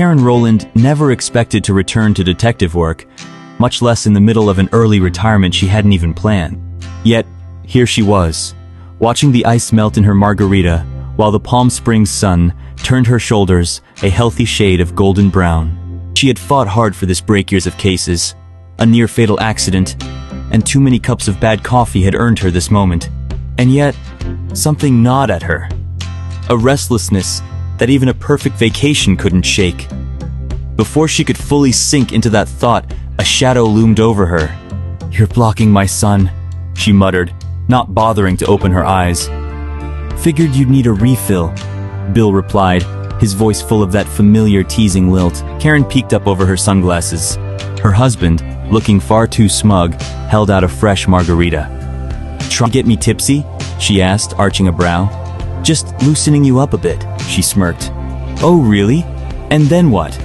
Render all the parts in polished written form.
Karen Rowland never expected to return to detective work, much less in the middle of an early retirement she hadn't even planned. Yet, here she was, watching the ice melt in her margarita, while the Palm Springs sun turned her shoulders a healthy shade of golden brown. She had fought hard for this break years of cases. A near-fatal accident, and too many cups of bad coffee had earned her this moment. And yet, something gnawed at her. A restlessness that even a perfect vacation couldn't shake. Before she could fully sink into that thought, a shadow loomed over her. "You're blocking my sun," she muttered, not bothering to open her eyes. "Figured you'd need a refill," Bill replied, his voice full of that familiar teasing lilt. Karen peeked up over her sunglasses. Her husband, looking far too smug, held out a fresh margarita. "Try to get me tipsy?" she asked, arching a brow. "Just loosening you up a bit," she smirked. "Oh, really? And then what?"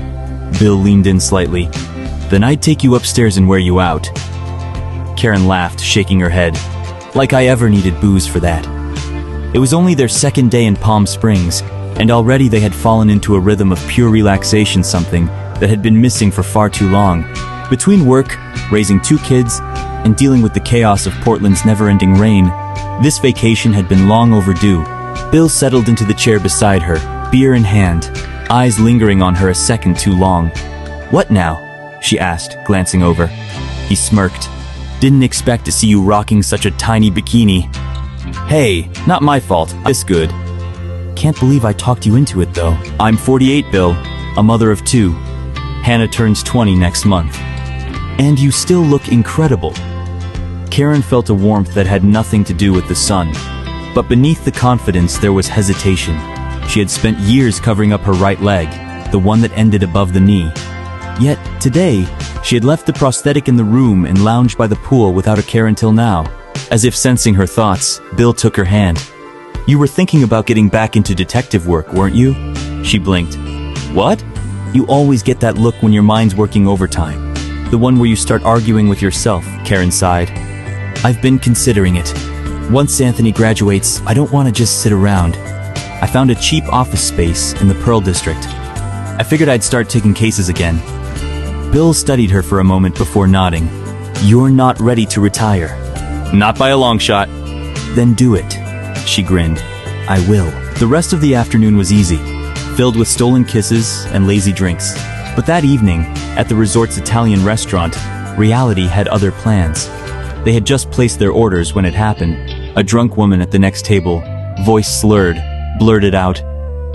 Bill leaned in slightly. "Then I'd take you upstairs and wear you out." Karen laughed, shaking her head. Like I ever needed booze for that. It was only their second day in Palm Springs, and already they had fallen into a rhythm of pure relaxation, something that had been missing for far too long. Between work, raising 2 kids, and dealing with the chaos of Portland's never-ending rain, this vacation had been long overdue. Bill settled into the chair beside her, beer in hand, eyes lingering on her a second too long. "What now?" she asked, glancing over. He smirked. "Didn't expect to see you rocking such a tiny bikini." "Hey, not my fault. It's good." "Can't believe I talked you into it, though." "I'm 48, Bill, a mother of 2. Hannah turns 20 next month." "And you still look incredible." Karen felt a warmth that had nothing to do with the sun. But beneath the confidence there was hesitation. She had spent years covering up her right leg, the one that ended above the knee. Yet, today, she had left the prosthetic in the room and lounged by the pool without a care until now. As if sensing her thoughts, Bill took her hand. "You were thinking about getting back into detective work, weren't you?" She blinked. "What?" "You always get that look when your mind's working overtime. The one where you start arguing with yourself," Karen sighed. "I've been considering it. Once Anthony graduates, I don't want to just sit around. I found a cheap office space in the Pearl District. I figured I'd start taking cases again." Bill studied her for a moment before nodding. "You're not ready to retire." "Not by a long shot." "Then do it." She grinned. "I will." The rest of the afternoon was easy, filled with stolen kisses and lazy drinks. But that evening, at the resort's Italian restaurant, reality had other plans. They had just placed their orders when it happened. A drunk woman at the next table, voice slurred, blurted out,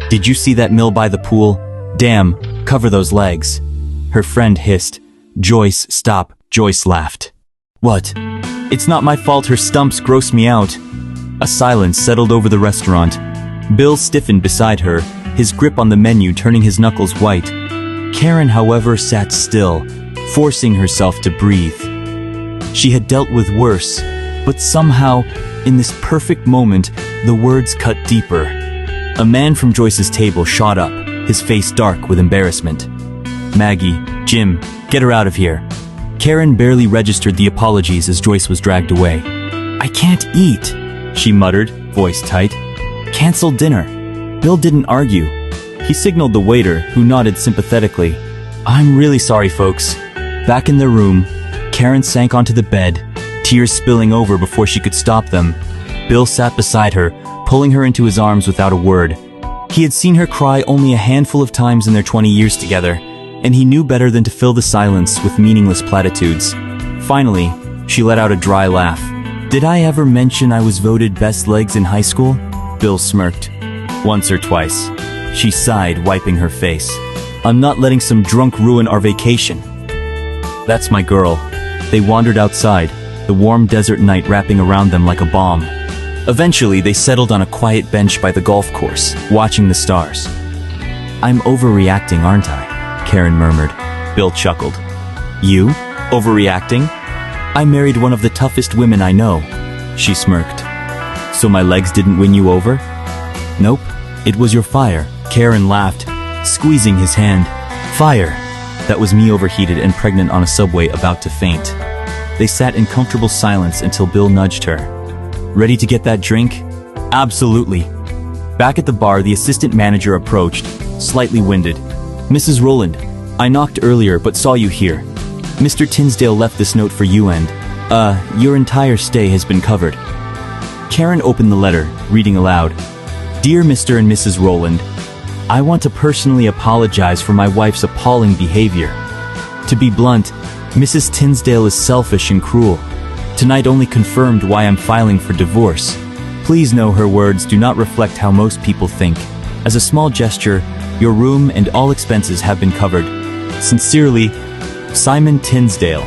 "Did you see that mill by the pool? Damn, cover those legs." Her friend hissed, "Joyce, stop." Joyce laughed. "What? It's not my fault her stumps gross me out." A silence settled over the restaurant. Bill stiffened beside her, his grip on the menu turning his knuckles white. Karen, however, sat still, forcing herself to breathe. She had dealt with worse, but somehow, in this perfect moment, the words cut deeper. A man from Joyce's table shot up, his face dark with embarrassment. "Maggie, Jim, get her out of here." Karen barely registered the apologies as Joyce was dragged away. "I can't eat," she muttered, voice tight. "Cancel dinner." Bill didn't argue. He signaled the waiter, who nodded sympathetically. "I'm really sorry, folks." Back in their room, Karen sank onto the bed, tears spilling over before she could stop them. Bill sat beside her, pulling her into his arms without a word. He had seen her cry only a handful of times in their 20 years together, and he knew better than to fill the silence with meaningless platitudes. Finally, she let out a dry laugh. "Did I ever mention I was voted best legs in high school?" Bill smirked. "Once or twice." She sighed, wiping her face. "I'm not letting some drunk ruin our vacation." "That's my girl." They wandered outside, the warm desert night wrapping around them like a bomb. Eventually, they settled on a quiet bench by the golf course, watching the stars. "I'm overreacting, aren't I?" Karen murmured. Bill chuckled. "You? Overreacting? I married one of the toughest women I know." She smirked. "So my legs didn't win you over?" "Nope, it was your fire." Karen laughed, squeezing his hand. "Fire. That was me overheated and pregnant on a subway about to faint." They sat in comfortable silence until Bill nudged her. "Ready to get that drink?" "Absolutely." Back at the bar, the assistant manager approached, slightly winded. Mrs. Rowland, I knocked earlier but saw you here. Mr. Tinsdale left this note for you and, your entire stay has been covered. Karen opened the letter, reading aloud. Dear Mr. and Mrs. Rowland, I want to personally apologize for my wife's appalling behavior. To be blunt, Mrs. Tinsdale is selfish and cruel. Tonight only confirmed why I'm filing for divorce. Please know her words do not reflect how most people think. As a small gesture, your room and all expenses have been covered. Sincerely, Simon Tinsdale.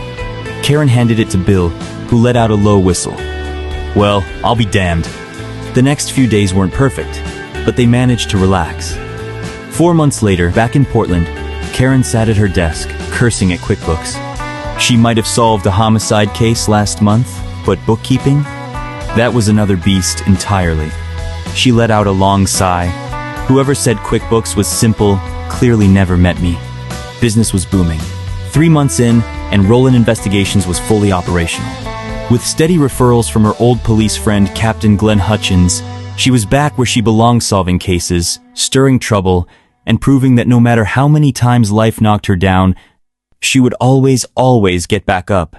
Karen handed it to Bill, who let out a low whistle. Well, I'll be damned. The next few days weren't perfect, but they managed to relax. 4 months later, back in Portland, Karen sat at her desk, cursing at QuickBooks. She might have solved a homicide case last month, but bookkeeping? That was another beast entirely. She let out a long sigh. Whoever said QuickBooks was simple clearly never met me. Business was booming. 3 months in, and Rowland Investigations was fully operational. With steady referrals from her old police friend Captain Glenn Hutchins, she was back where she belonged, solving cases, stirring trouble, and proving that no matter how many times life knocked her down, she would always get back up.